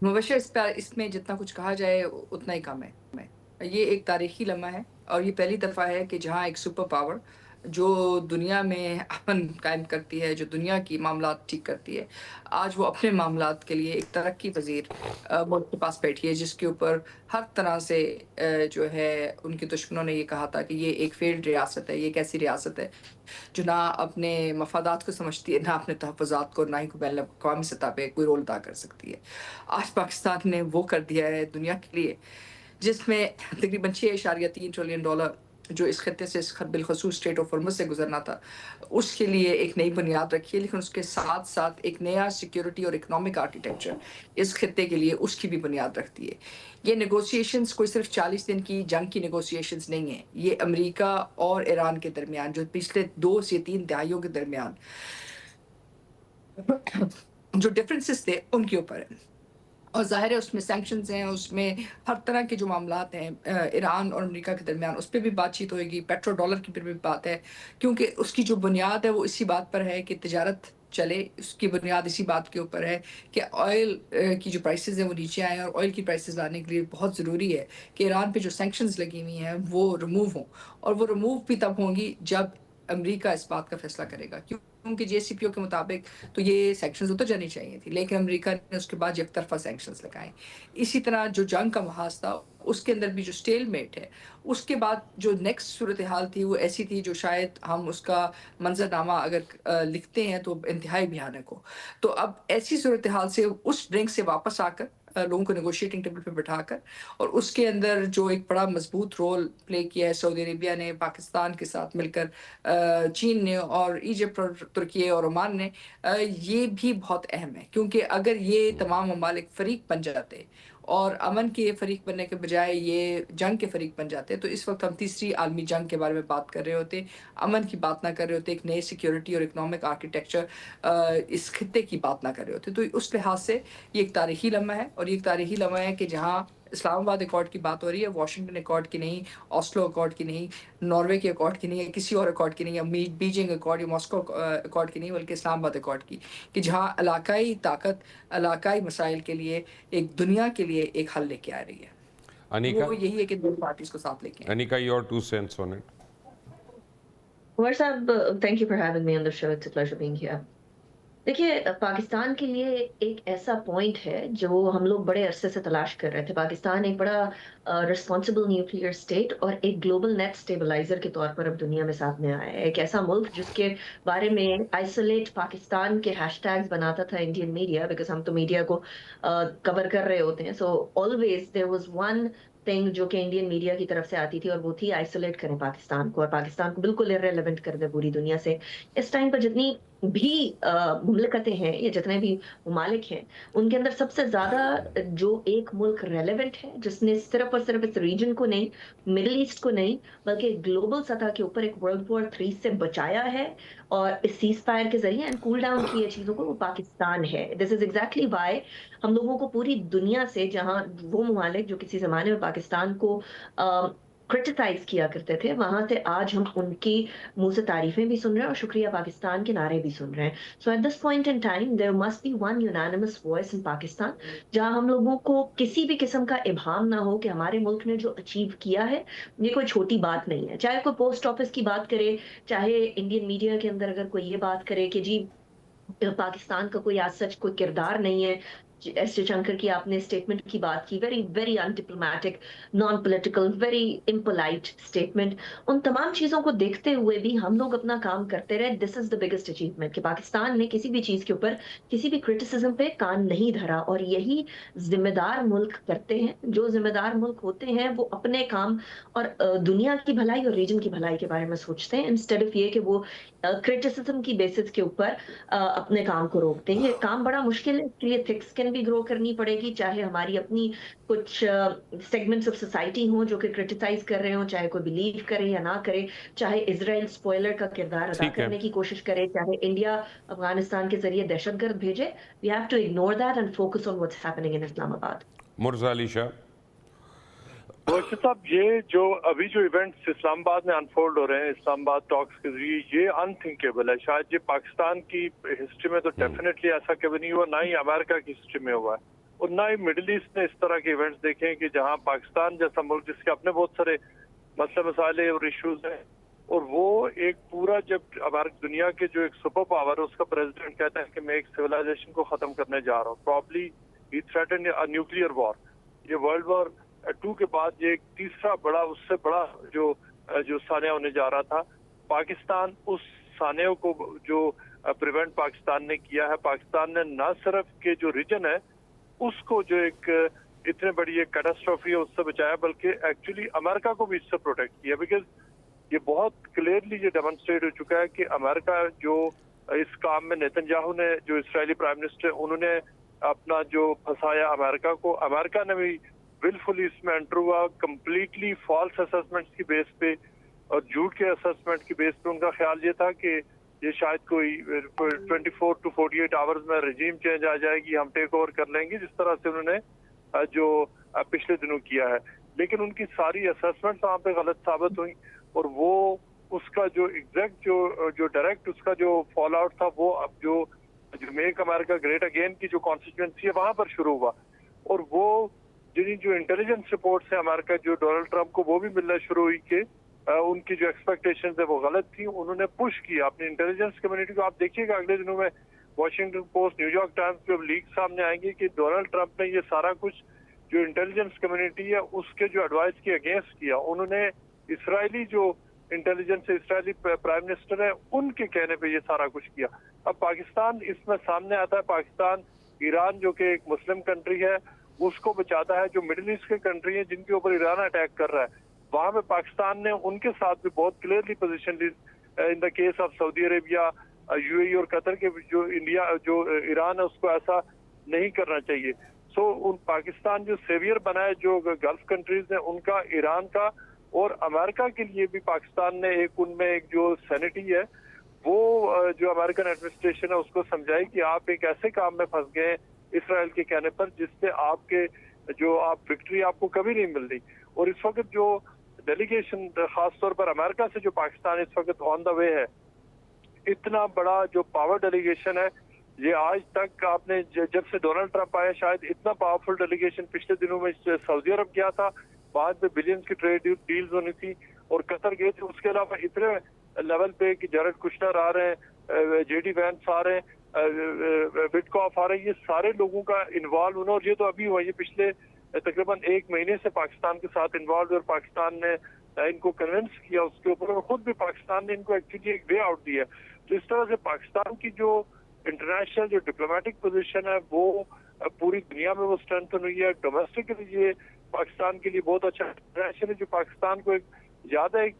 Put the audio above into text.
मुबशर इसमें जितना कुछ कहा जाए उतना ही कम है। ये एक तारीखी लम्हा है और ये पहली दफ़ा है कि जहाँ एक सुपर पावर जो दुनिया में अमन कायम करती है, जो दुनिया की मामलात ठीक करती है, आज वो अपने मामलात के लिए एक तरक्की पज़ीर मुल्क के पास बैठी है जिसके ऊपर हर तरह से जो है उनके दुश्मनों ने ये कहा था कि ये एक फेल्ड रियासत है, ये एक ऐसी रियासत है जो ना अपने मफादात को समझती है, ना अपने तहफ़्फ़ुज़ात को, ना ही कोई बैनुल अक़वामी सतह पे कोई रोल अदा कर सकती है। आज पाकिस्तान ने वो कर दिया है दुनिया के लिए, जिसमें तकरीबन $6.3 ट्रिलियन जो इस खत्ते से बिलख़ुसूस स्ट्रेट ऑफ हॉर्मुज़ से गुज़रना था, उसके लिए एक नई बुनियाद रखी है, लेकिन उसके साथ-साथ एक नया सिक्योरिटी और इकोनॉमिक आर्किटेक्चर इस खत्ते के लिए उसकी भी बुनियाद रखती है। ये नेगोशिएशंस कोई सिर्फ़ 40 दिन की जंग की नेगोशिएशंस नहीं है, ये अमेरिका और ईरान के दरमियान जो पिछले 2 से 3 दहाइयों के दरमियान जो डिफरेंसेस थे, उनके ऊपर है। और ज़ाहिर है उसमें सैंक्शंस हैं, उसमें हर तरह के जो मामलात हैं ईरान और अमेरिका के दरमियान उस पे भी बातचीत होएगी, पेट्रो डॉलर की फिर भी बात है, क्योंकि उसकी जो बुनियाद है वो इसी बात पर है कि तिजारत चले, उसकी बुनियाद इसी बात के ऊपर है कि ऑयल की जो प्राइसेज़ हैं वो नीचे आएँ और ऑयल की प्राइसेज़ लाने के लिए बहुत ज़रूरी है कि ईरान पे जो सैंक्शंस लगी हुई हैं वो रिमूव हों और वो रिमूव भी तब होंगी जब अमेरिका इस बात का फैसला करेगा। क्योंकि जेसीपीओ के मुताबिक तो ये सैंक्शंस उतर जानी चाहिए थी, लेकिन अमेरिका ने उसके बाद एकतरफ़ा सैंक्शंस लगाए। इसी तरह जो जंग का महाज था, उसके अंदर भी जो स्टेलमेट है, उसके बाद जो नेक्स्ट सूरत-ए-हाल थी, वो ऐसी थी जो शायद हम उसका मंज़रनामा अगर लिखते हैं तो इंतहाई भयानक हो। तो अब ऐसी सूरत-ए-हाल से उस ब्रिंक से वापस आकर लोगों को नेगोशिएटिंग टेबल पे बिठाकर और उसके अंदर जो एक बड़ा मज़बूत रोल प्ले किया है सऊदी अरेबिया ने, पाकिस्तान के साथ मिलकर चीन ने और इजिप्ट और तुर्की और ओमान ने ये भी बहुत अहम है क्योंकि अगर ये तमाम ममालिक फ़रीक बन जाते और अमन के फ़रीक बनने के बजाय ये जंग के फ़रीक बन जाते, तो इस वक़्त हम तीसरी आलमी जंग के बारे में बात कर रहे होते, अमन की बात ना कर रहे होते, एक नए सिक्योरिटी और इकोनॉमिक आर्किटेक्चर इस खित्ते की बात ना कर रहे होते। तो उस लिहाज से ये एक तारीखी लम्हा है और ये एक तारीखी लम्हा है कि जहाँ इस्लामाबाद अकॉर्ड की बात हो रही है, वाशिंगटन अकॉर्ड की नहीं, ओस्लो अकॉर्ड की नहीं, नॉर्वे के अकॉर्ड की नहीं या किसी और अकॉर्ड की नहीं या बीजिंग अकॉर्ड या मॉस्को अकॉर्ड की नहीं बल्कि इस्लामाबाद अकॉर्ड की, कि जहाँ इलाकाई ताकत, इलाकाई मसाइल के लिए एक दुनिया के लिए एक हल लेके आ रही है। Anika, वो यही है कि 2 पार्टीज़ को साथ लेके आएँ। Anika, your 2 cents on it. Umar साहब, thank you for having me on the show. It's a pleasure being here. देखिए, पाकिस्तान के लिए एक ऐसा पॉइंट है जो हम लोग बड़े अरसे से तलाश कर रहे थे। पाकिस्तान एक बड़ा रिस्पॉन्सिबल न्यूक्लियर स्टेट और एक ग्लोबल नेट स्टेबलाइजर के तौर पर अब दुनिया में सामने आया है। एक ऐसा मुल्क जिसके बारे में आइसोलेट पाकिस्तान के हैशटैग्स बनाता था इंडियन मीडिया, बिकॉज़ हम तो मीडिया को कवर कर रहे होते हैं। So always there was one thing जो कि इंडियन मीडिया की तरफ से आती थी और वो थी आइसोलेट करें पाकिस्तान को और पाकिस्तान को बिल्कुल इर्रेलेवेंट कर दें पूरी दुनिया से। इस टाइम पर जितनी भी मुमलिकतें हैं या जितने भी ममालिक हैं, उनके अंदर सबसे ज़्यादा जो एक मुल्क रेलेवेंट है, जिसने सिर्फ़ और सिर्फ़ इस रीजन को नहीं, मिडल ईस्ट को नहीं, बल्कि ग्लोबल सतह के ऊपर एक वर्ल्ड वॉर 3 से बचाया है और इस सीज़ फायर के ज़रिए एंड कूल डाउन किए चीज़ों को, वो पाकिस्तान है। दिस इज़ एक्ज़ैक्टली व्हाई हम लोगों को पूरी दुनिया से, जहाँ वो ममालिक जो किसी ज़माने में पाकिस्तान को क्रिटिसाइज़ किया करते थे, वहाँ से आज हम उनकी मुँह से तारीफ़ें भी सुन रहे हैं और शुक्रिया पाकिस्तान के नारे भी सुन रहे हैं। So at this point in time there must be one unanimous voice in Pakistan, जहाँ हम लोगों को किसी भी किस्म का इब्हाम ना हो कि हमारे मुल्क ने जो अचीव किया है, ये कोई छोटी बात नहीं है। चाहे कोई पोस्ट ऑफिस की बात करे, चाहे इंडियन मीडिया के अंदर अगर कोई ये बात करे कि जी पाकिस्तान का कोई आज सच कोई किरदार नहीं है। एस जयशंकर की आपने स्टेटमेंट की बात की, very very undiplomatic, non political, very impolite statement. उन तमाम चीजों को देखते हुए भी हम लोग अपना काम करते रहे। This is the biggest achievement कि पाकिस्तान ने किसी भी चीज के ऊपर किसी भी क्रिटिसिज्म पे कान नहीं धरा और यही जिम्मेदार मुल्क करते हैं। जो जिम्मेदार मुल्क होते हैं वो अपने काम और दुनिया की भलाई और रीजन की भलाई के बारे में सोचते हैं, इंस्टेड ऑफ ये कि वो क्रिटिसिज्म की बेसिस के ऊपर अपने काम को रोकते हैं। ये काम बड़ा मुश्किल है, इसके लिए थिक स्किन भी ग्रो करनी पड़ेगी, चाहे हमारी अपनी कुछ सेगमेंट्स ऑफ सोसाइटी हों जो कि क्रिटिसाइज कर रहे हों, चाहे कोई बिलीव करे या ना करे, चाहे इजराइल स्पॉइलर का किरदार अदा ठीक है। करने की कोशिश करे, चाहे इंडिया अफगानिस्तान के जरिए दहशतगर्द भेजे। We have to ignore that and focus on what's happening in Islamabad. मुर्जा अली शाह, मुर्शिद साहब, ये जो अभी जो इवेंट्स इस्लामाबाद में अनफोल्ड हो रहे हैं इस्लामाबाद टॉक्स के जरिए, ये अनथिंकेबल है। शायद ये पाकिस्तान की हिस्ट्री में तो डेफिनेटली ऐसा कभी नहीं हुआ, ना ही अमेरिका की हिस्ट्री में हुआ है। اور नए मिडिल ईस्ट ने इस तरह के इवेंट्स देखे हैं कि जहां पाकिस्तान जैसा मुल्क जिसके अपने बहुत सारे मसले मसाले और इश्यूज हैं, और वो एक पूरा जब हमारी दुनिया के जो एक सुपर पावर है उसका प्रेसिडेंट कहता है कि मैं एक सिविलाइजेशन को खत्म करने जा रहा हूँ, probably he threaten a nuclear war, ये वर्ल्ड वॉर 2 के बाद ये एक तीसरा बड़ा उससे बड़ा जो सानिया होने जा रहा था। पाकिस्तान उस सानिया को जो प्रिवेंट पाकिस्तान ने किया है, पाकिस्तान ने न सिर्फ के जो रीजन है उसको जो एक इतने बड़ी एक कैटास्ट्रॉफी है उससे बचाया, बल्कि एक्चुअली अमेरिका को भी इससे प्रोटेक्ट किया। बिकॉज ये बहुत क्लियरली ये डेमोन्स्ट्रेट हो चुका है कि अमेरिका जो इस काम में नेतन्याहू ने जो इजरायली प्राइम मिनिस्टर उन्होंने अपना जो फंसाया अमेरिका को, अमेरिका ने भी विलफुली इसमें एंटर हुआ, कंप्लीटली फॉल्स असेसमेंट्स की बेस पे और झूठ के असेसमेंट की बेस पे। उनका ख्याल ये था कि ये शायद कोई 24 to 48 आवर्स में रजीम चेंज आ जाएगी, हम टेक ओवर कर लेंगे, जिस तरह से उन्होंने जो पिछले दिनों किया है। लेकिन उनकी सारी असेसमेंट्स वहाँ पे गलत साबित हुई, और वो उसका जो एग्जैक्ट जो डायरेक्ट उसका जो फॉल आउट था वो अब जो मेक अमेरिका ग्रेट अगेन की जो कॉन्स्टिट्यूएंसी है वहां पर शुरू हुआ। और वो जो इंटेलिजेंस रिपोर्ट्स है अमेरिका जो डोनाल्ड ट्रंप को वो भी मिलना शुरू हुई कि उनकी जो एक्सपेक्टेशंस है वो गलत थी। उन्होंने पुश किया अपनी इंटेलिजेंस कम्युनिटी को। आप देखिएगा अगले दिनों में वॉशिंगटन पोस्ट, न्यूयॉर्क टाइम्स पे लीक सामने आएंगे कि डोनाल्ड ट्रंप ने ये सारा कुछ जो इंटेलिजेंस कम्युनिटी है उसके जो एडवाइस के अगेंस्ट किया। उन्होंने इसराइली जो इंटेलिजेंस इसराइली प्राइम मिनिस्टर है उनके कहने पे ये सारा कुछ किया। अब पाकिस्तान इसमें सामने आता है, पाकिस्तान ईरान जो कि एक मुस्लिम कंट्री है उसको बचाता है, जो मिडिल ईस्ट के कंट्री है जिनके ऊपर ईरान अटैक कर रहा है वहां पे पाकिस्तान ने उनके साथ भी बहुत क्लियरली पोजीशन ली। In the case of Saudi Arabia, UAE और कतर के जो ईरान है उसको ऐसा नहीं करना चाहिए। सो उन पाकिस्तान जो सेवियर बना है जो गल्फ कंट्रीज है उनका, ईरान का और अमेरिका के लिए भी पाकिस्तान ने एक उनमें एक जो सैनिटी है वो जो अमेरिकन एडमिनिस्ट्रेशन है उसको समझाई कि आप एक ऐसे काम में फंस गए इसराइल के कहने पर जिससे आपके जो आप विक्ट्री आपको कभी नहीं मिल रही। और इस वक्त जो डेलीगेशन खासतौर पर अमेरिका से जो पाकिस्तान इस वक्त ऑन द वे है, इतना बड़ा जो पावर डेलीगेशन है ये आज तक आपने जब से डोनाल्ड ट्रंप आया शायद इतना पावरफुल डेलीगेशन पिछले दिनों में सऊदी अरब गया था, बाद में बिलियंस की ट्रेड डील्स होनी थी और कतर गए थे। उसके अलावा इतने लेवल पे कि जैरेड कुशनर आ रहे हैं, जेडी वैंस आ रहे हैं, विटकॉफ आ रहे हैं, ये सारे लोगों का इन्वॉल्व होना। और ये तो अभी हुआ, ये पिछले तकरीबन 1 महीने से पाकिस्तान के साथ इन्वॉल्व और पाकिस्तान ने इनको कन्विंस किया उसके ऊपर, और खुद भी पाकिस्तान ने इनको एक्चुअली एक वे आउट दिया। तो इस तरह से पाकिस्तान की जो इंटरनेशनल जो डिप्लोमेटिक पोजीशन है वो पूरी दुनिया में वो स्ट्रेंथन हुई है। डोमेस्टिकली ये पाकिस्तान के लिए बहुत अच्छा इंटरनेशनल जो पाकिस्तान को एक ज्यादा एक